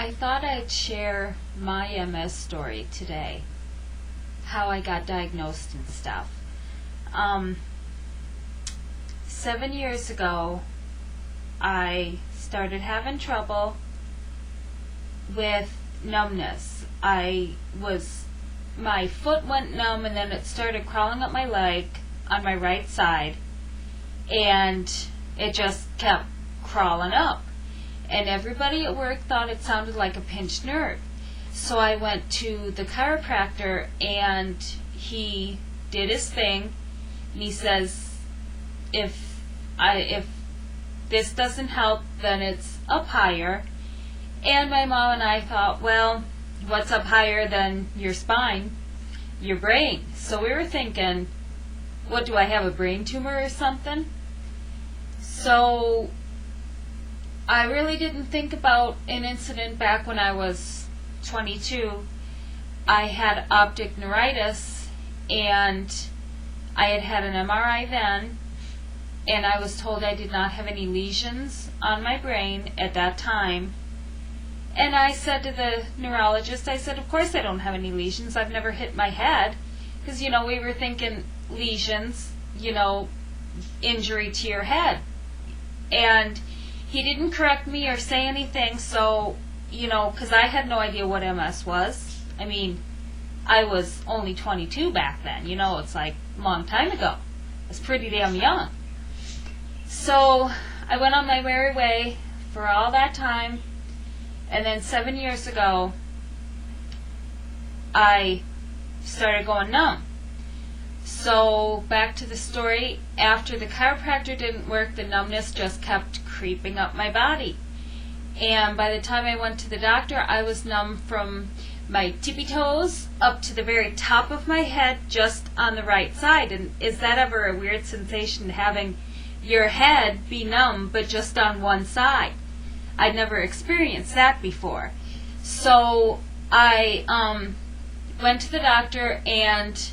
I thought I'd share my MS story today, how I got diagnosed and stuff. 7 years ago, I started having trouble with numbness. My foot went numb, and then it started crawling up my leg on my right side, and it just kept crawling up. And everybody at work thought it sounded like a pinched nerve. So I went to the chiropractor, and he did his thing, and he says, if this doesn't help, then it's up higher. And my mom and I thought, well, what's up higher than your spine? Your brain. So we were thinking, what, do I have a brain tumor or something? So I really didn't think about an incident back when I was 22. I had optic neuritis, and I had had an MRI then, and I was told I did not have any lesions on my brain at that time. And I said to the neurologist, I said, of course I don't have any lesions. I've never hit my head. Because, we were thinking lesions, injury to your head. And he didn't correct me or say anything, so, because I had no idea what MS was. I mean, I was only 22 back then, it's like a long time ago. I was pretty damn young. So I went on my merry way for all that time, and then 7 years ago, I started going numb. So back to the story, after the chiropractor didn't work, the numbness just kept creeping up my body. And by the time I went to the doctor, I was numb from my tippy toes up to the very top of my head, just on the right side. And is that ever a weird sensation, having your head be numb but just on one side? I'd never experienced that before. So I went to the doctor, and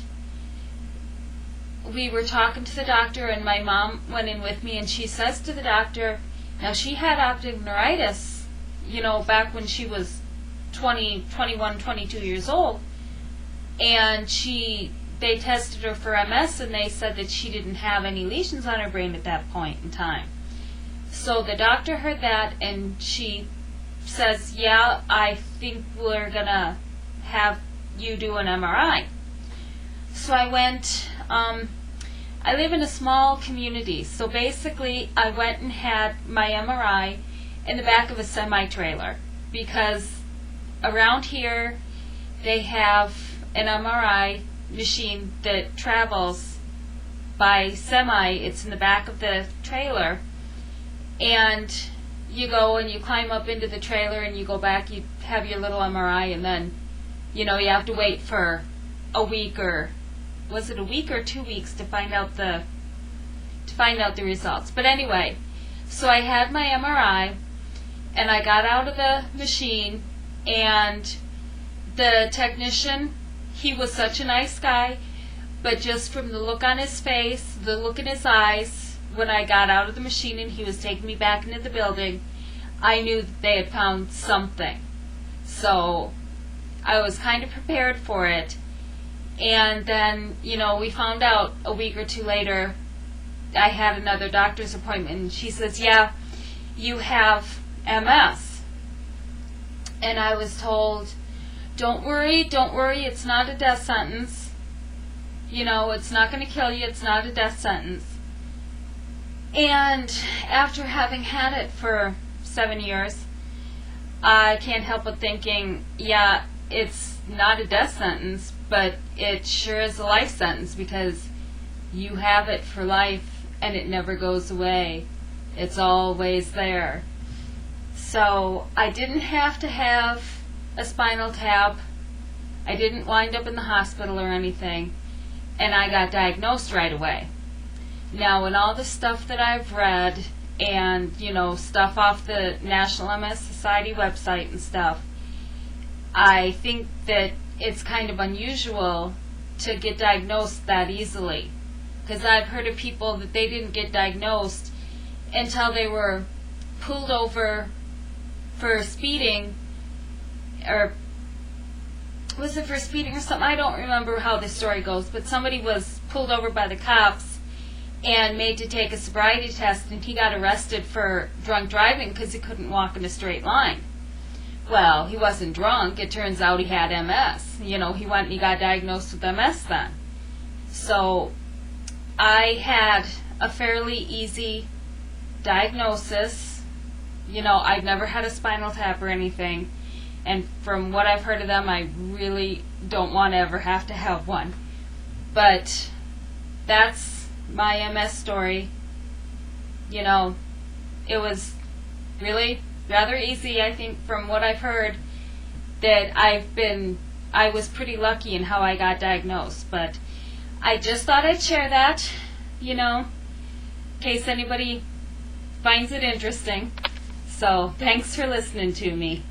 we were talking to the doctor, and my mom went in with me, and she says to the doctor, now she had optic neuritis, back when she was 20, 21, 22 years old, and they tested her for MS, and they said that she didn't have any lesions on her brain at that point in time. So the doctor heard that, and she says, yeah, I think we're going to have you do an MRI. So I went. I live in a small community, so basically I went and had my MRI in the back of a semi-trailer, because around here they have an MRI machine that travels by semi. It's in the back of the trailer, and you go and you climb up into the trailer, and you go back, you have your little MRI, and then you have to wait for a week, or was it a week or 2 weeks, to find out the results. But anyway, so I had my MRI, and I got out of the machine, and the technician, he was such a nice guy, but just from the look on his face, the look in his eyes, when I got out of the machine and he was taking me back into the building, I knew that they had found something. So I was kind of prepared for it. And then, we found out a week or two later, I had another doctor's appointment, and she says, yeah, you have MS. And I was told, don't worry, it's not a death sentence. It's not going to kill you, it's not a death sentence. And after having had it for 7 years, I can't help but thinking, yeah, it's not a death sentence, but it sure is a life sentence, because you have it for life and it never goes away. It's always there. So I didn't have to have a spinal tap. I didn't wind up in the hospital or anything, and I got diagnosed right away. Now, in all the stuff that I've read, and stuff off the National MS Society website and stuff, I think that it's kind of unusual to get diagnosed that easily, because I've heard of people that they didn't get diagnosed until they were pulled over for speeding or was it for speeding or something? I don't remember how the story goes, but somebody was pulled over by the cops and made to take a sobriety test, and he got arrested for drunk driving because he couldn't walk in a straight line. Well, he wasn't drunk. It turns out he had MS. He went and he got diagnosed with MS then. So I had a fairly easy diagnosis. I've never had a spinal tap or anything. And from what I've heard of them, I really don't want to ever have to have one. But that's my MS story. It was really rather easy, I think, from what I've heard, that I was pretty lucky in how I got diagnosed. But I just thought I'd share that, in case anybody finds it interesting. So thanks for listening to me.